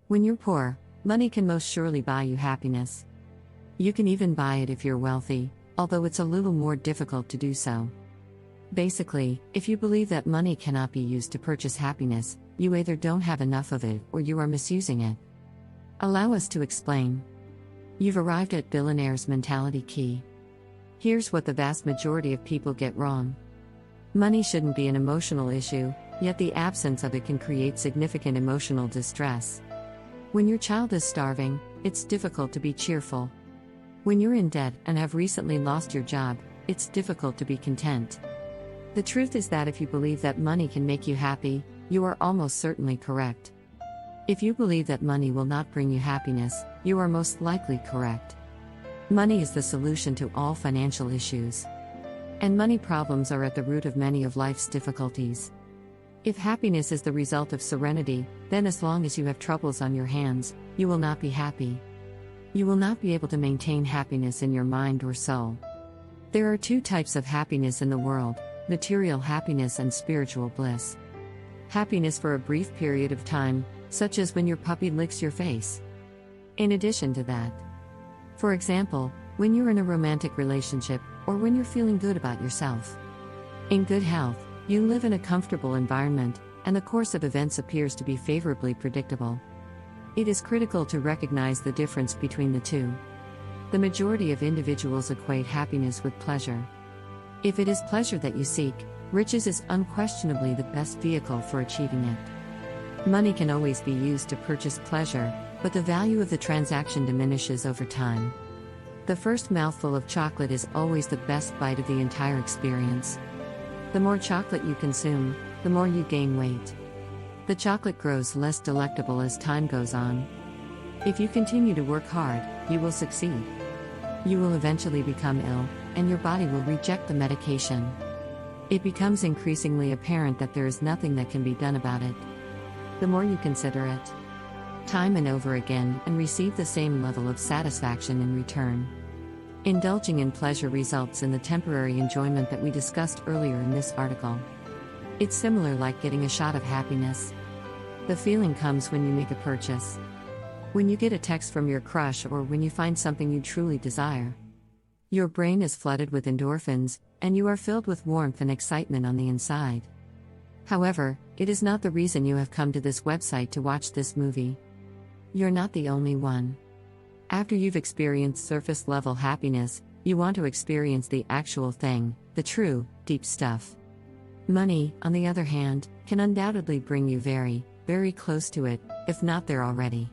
When you're poor, money can most surely buy you happiness. You can even buy it if you're wealthy, although it's a little more difficult to do so. Basically, if you believe that money cannot be used to purchase happiness, you either don't have enough of it or you are misusing it. Allow us to explain. You've arrived at Billionaire's mentality key. Here's what the vast majority of people get wrong. Money shouldn't be an emotional issue, yet the absence of it can create significant emotional distress. When your child is starving, it's difficult to be cheerful. When you're in debt and have recently lost your job, it's difficult to be content. The truth is that if you believe that money can make you happy, you are almost certainly correct. If you believe that money will not bring you happiness, you are most likely correct. Money is the solution to all financial issues. And money problems are at the root of many of life's difficulties. If happiness is the result of serenity, then as long as you have troubles on your hands, you will not be happy. You will not be able to maintain happiness in your mind or soul. There are two types of happiness in the world: material happiness and spiritual bliss. Happiness for a brief period of time, such as when your puppy licks your face. In addition to that, for example, when you're in a romantic relationship, or when you're feeling good about yourself. In good health, you live in a comfortable environment, and the course of events appears to be favorably predictable. It is critical to recognize the difference between the two. The majority of individuals equate happiness with pleasure. If it is pleasure that you seek, riches is unquestionably the best vehicle for achieving it. Money can always be used to purchase pleasure, but the value of the transaction diminishes over time. The first mouthful of chocolate is always the best bite of the entire experience. The more chocolate you consume, the more you gain weight. The chocolate grows less delectable as time goes on. If you continue to work hard, you will succeed. You will eventually become ill, and your body will reject the medication. It becomes increasingly apparent that there is nothing that can be done about it. The more you consider it, time and over again, and receive the same level of satisfaction in return. Indulging in pleasure results in the temporary enjoyment that we discussed earlier in this article. It's similar like getting a shot of happiness. The feeling comes when you make a purchase. When you get a text from your crush or when you find something you truly desire. Your brain is flooded with endorphins, and you are filled with warmth and excitement on the inside. However, it is not the reason you have come to this website to watch this movie. You're not the only one. After you've experienced surface-level happiness, you want to experience the actual thing, the true, deep stuff. Money, on the other hand, can undoubtedly bring you very, very close to it, if not there already.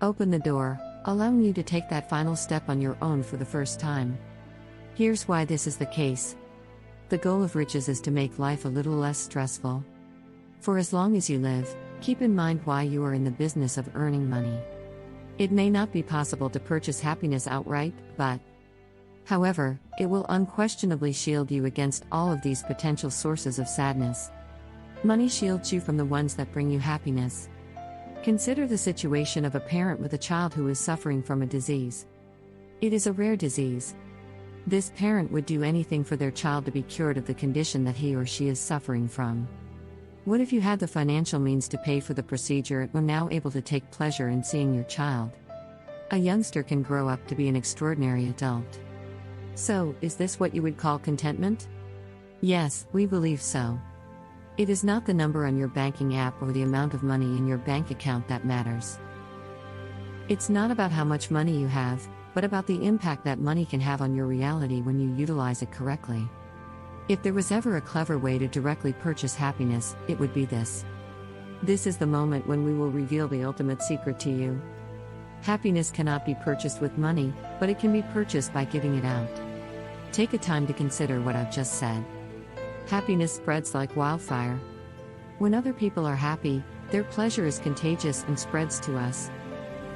Open the door, allowing you to take that final step on your own for the first time. Here's why this is the case. The goal of riches is to make life a little less stressful. For as long as you live, keep in mind why you are in the business of earning money. It may not be possible to purchase happiness outright, but however, it will unquestionably shield you against all of these potential sources of sadness. Money shields you from the ones that bring you happiness. Consider the situation of a parent with a child who is suffering from a disease. It is a rare disease. This parent would do anything for their child to be cured of the condition that he or she is suffering from. What if you had the financial means to pay for the procedure and were now able to take pleasure in seeing your child? A youngster can grow up to be an extraordinary adult. So, is this what you would call contentment? Yes, we believe so. It is not the number on your banking app or the amount of money in your bank account that matters. It's not about how much money you have, but about the impact that money can have on your reality when you utilize it correctly. If there was ever a clever way to directly purchase happiness, it would be this. This is the moment when we will reveal the ultimate secret to you. Happiness cannot be purchased with money, but it can be purchased by giving it out. Take a time to consider what I've just said. Happiness spreads like wildfire. When other people are happy, their pleasure is contagious and spreads to us.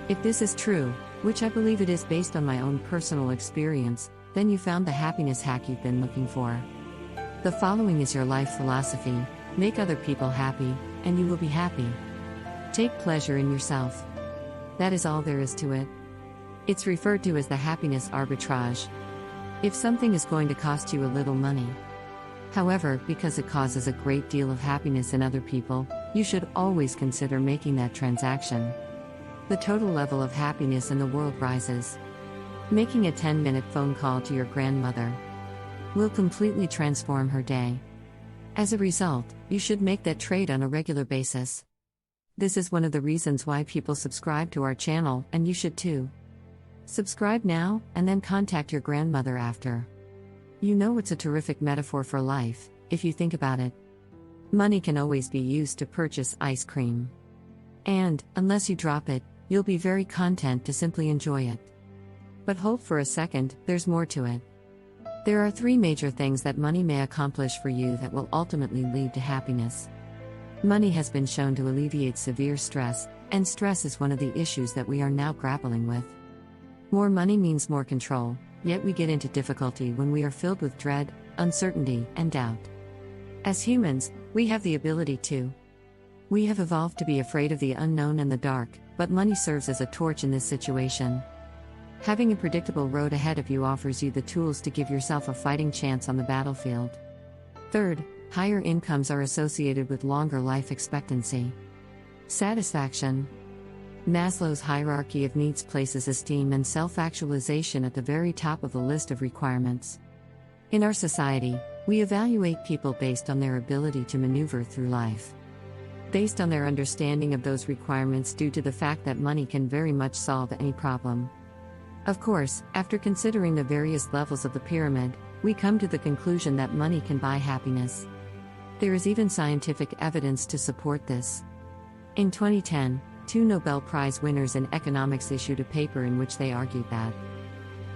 If this is true, which I believe it is based on my own personal experience, then you found the happiness hack you've been looking for. The following is your life philosophy: make other people happy, and you will be happy. Take pleasure in yourself. That is all there is to it. It's referred to as the happiness arbitrage. If something is going to cost you a little money, however, because it causes a great deal of happiness in other people, you should always consider making that transaction. the total level of happiness in the world rises. Making a 10-minute phone call to your grandmother will completely transform her day. As a result, you should make that trade on a regular basis. This is one of the reasons why people subscribe to our channel, and you should too. Subscribe now, and then contact your grandmother after. You know, it's a terrific metaphor for life, if you think about it. Money can always be used to purchase ice cream. And, unless you drop it, you'll be very content to simply enjoy it. But hold for a second, there's more to it. There are 3 major things that money may accomplish for you that will ultimately lead to happiness. Money has been shown to alleviate severe stress, and stress is one of the issues that we are now grappling with. More money means more control, yet we get into difficulty when we are filled with dread, uncertainty, and doubt. As humans, we have the ability to. We have evolved to be afraid of the unknown and the dark, but money serves as a torch in this situation. Having a predictable road ahead of you offers you the tools to give yourself a fighting chance on the battlefield. Third, higher incomes are associated with longer life expectancy. Satisfaction. Maslow's hierarchy of needs places esteem and self-actualization at the very top of the list of requirements. In our society, we evaluate people based on their ability to maneuver through life. Based on their understanding of those requirements due to the fact that money can very much solve any problem. Of course, after considering the various levels of the pyramid, we come to the conclusion that money can buy happiness. There is even scientific evidence to support this. In 2010, 2 Nobel Prize winners in economics issued a paper in which they argued that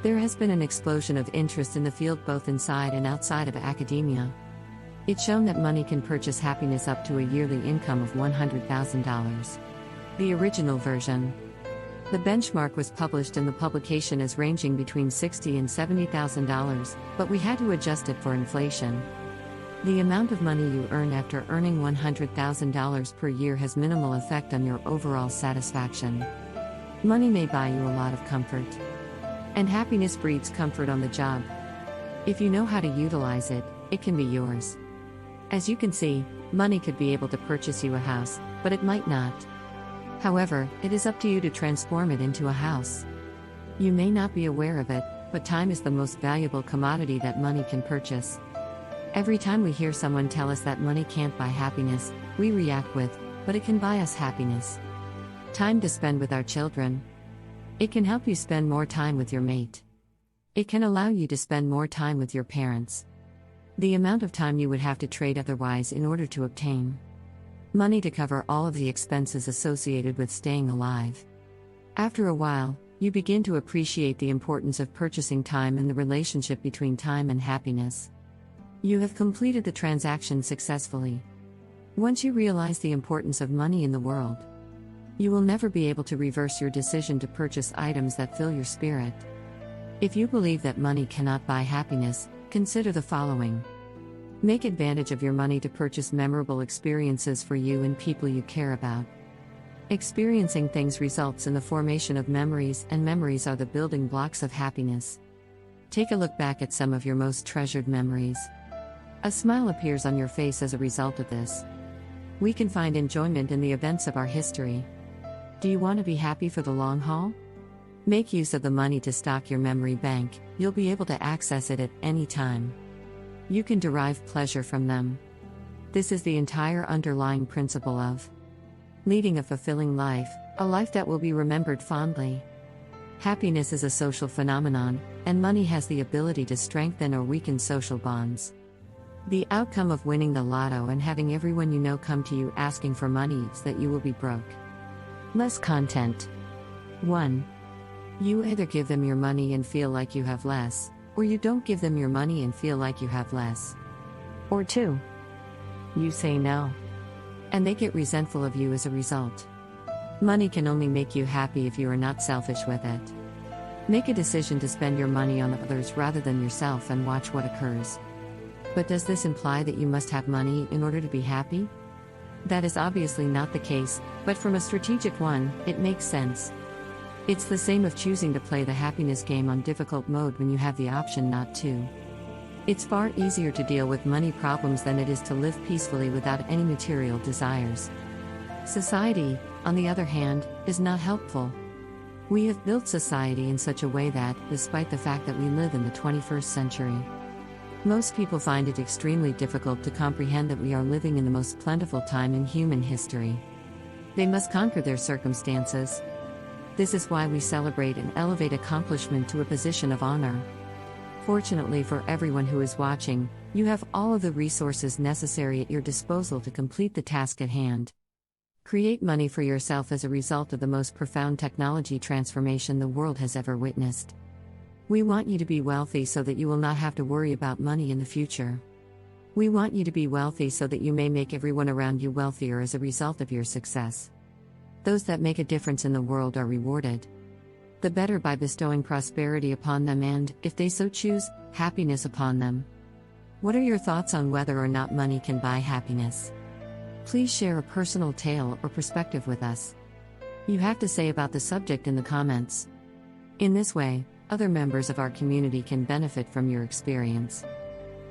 there has been an explosion of interest in the field both inside and outside of academia. It's shown that money can purchase happiness up to a yearly income of $100,000. The original version. The benchmark was published in the publication as ranging between $60,000 and $70,000, but we had to adjust it for inflation. The amount of money you earn after earning $100,000 per year has minimal effect on your overall satisfaction. Money may buy you a lot of comfort. And happiness breeds comfort on the job. If you know how to utilize it, it can be yours. As you can see, money could be able to purchase you a house, but it might not. However, it is up to you to transform it into a house. You may not be aware of it, but time is the most valuable commodity that money can purchase. Every time we hear someone tell us that money can't buy happiness, we react with, but it can buy us happiness. Time to spend with our children. It can help you spend more time with your mate. It can allow you to spend more time with your parents. The amount of time you would have to trade otherwise in order to obtain money to cover all of the expenses associated with staying alive. After a while, you begin to appreciate the importance of purchasing time and the relationship between time and happiness. You have completed the transaction successfully. Once you realize the importance of money in the world, you will never be able to reverse your decision to purchase items that fill your spirit. If you believe that money cannot buy happiness, consider the following. Make advantage of your money to purchase memorable experiences for you and people you care about. Experiencing things results in the formation of memories, and memories are the building blocks of happiness. Take a look back at some of your most treasured memories. A smile appears on your face as a result of this. We can find enjoyment in the events of our history. Do you want to be happy for the long haul? Make use of the money to stock your memory bank. You'll be able to access it at any time. You can derive pleasure from them. This is the entire underlying principle of leading a fulfilling life, a life that will be remembered fondly. Happiness is a social phenomenon, and money has the ability to strengthen or weaken social bonds. The outcome of winning the lotto and having everyone you know come to you asking for money is that you will be broke. Less content. 1. You either give them your money and feel like you have less, or you don't give them your money and feel like you have less. Or 2. You say no, and they get resentful of you as a result. Money can only make you happy if you are not selfish with it. Make a decision to spend your money on others rather than yourself and watch what occurs. But does this imply that you must have money in order to be happy? That is obviously not the case, but from a strategic one, it makes sense. It's the same of choosing to play the happiness game on difficult mode when you have the option not to. It's far easier to deal with money problems than it is to live peacefully without any material desires. Society, on the other hand, is not helpful. We have built society in such a way that, despite the fact that we live in the 21st century, most people find it extremely difficult to comprehend that we are living in the most plentiful time in human history. They must conquer their circumstances. This is why we celebrate and elevate accomplishment to a position of honor. Fortunately for everyone who is watching, you have all of the resources necessary at your disposal to complete the task at hand. Create money for yourself as a result of the most profound technology transformation the world has ever witnessed. We want you to be wealthy so that you will not have to worry about money in the future. We want you to be wealthy so that you may make everyone around you wealthier as a result of your success. Those that make a difference in the world are rewarded the better by bestowing prosperity upon them and, if they so choose, happiness upon them. What are your thoughts on whether or not money can buy happiness? Please share a personal tale or perspective with us. You have to say about the subject in the comments. In this way, other members of our community can benefit from your experience.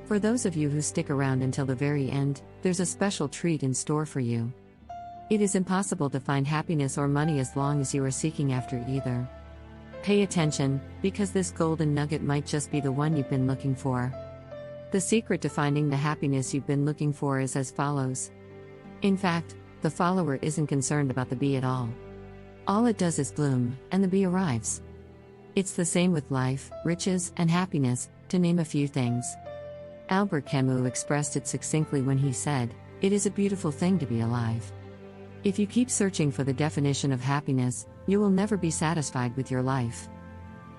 For those of you who stick around until the very end, there's a special treat in store for you. It is impossible to find happiness or money as long as you are seeking after either. Pay attention, because this golden nugget might just be the one you've been looking for. The secret to finding the happiness you've been looking for is as follows. In fact, the follower isn't concerned about the bee at all. All it does is bloom, and the bee arrives. It's the same with life, riches, and happiness, to name a few things. Albert Camus expressed it succinctly when he said, "It is a beautiful thing to be alive." If you keep searching for the definition of happiness, you will never be satisfied with your life.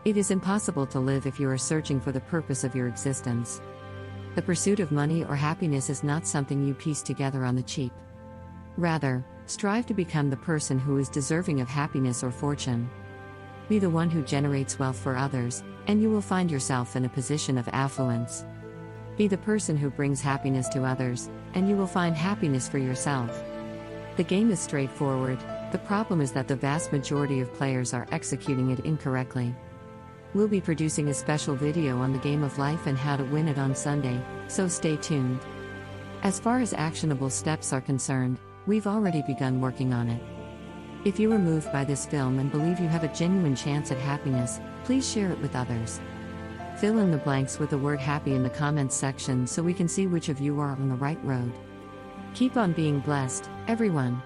It is impossible to live if you are searching for the purpose of your existence. The pursuit of money or happiness is not something you piece together on the cheap. Rather, strive to become the person who is deserving of happiness or fortune. Be the one who generates wealth for others, and you will find yourself in a position of affluence. Be the person who brings happiness to others, and you will find happiness for yourself. The game is straightforward, the problem is that the vast majority of players are executing it incorrectly. We'll be producing a special video on the game of life and how to win it on Sunday, so stay tuned. As far as actionable steps are concerned, we've already begun working on it. If you were moved by this film and believe you have a genuine chance at happiness, please share it with others. Fill in the blanks with the word happy in the comments section so we can see which of you are on the right road. Keep on being blessed, everyone.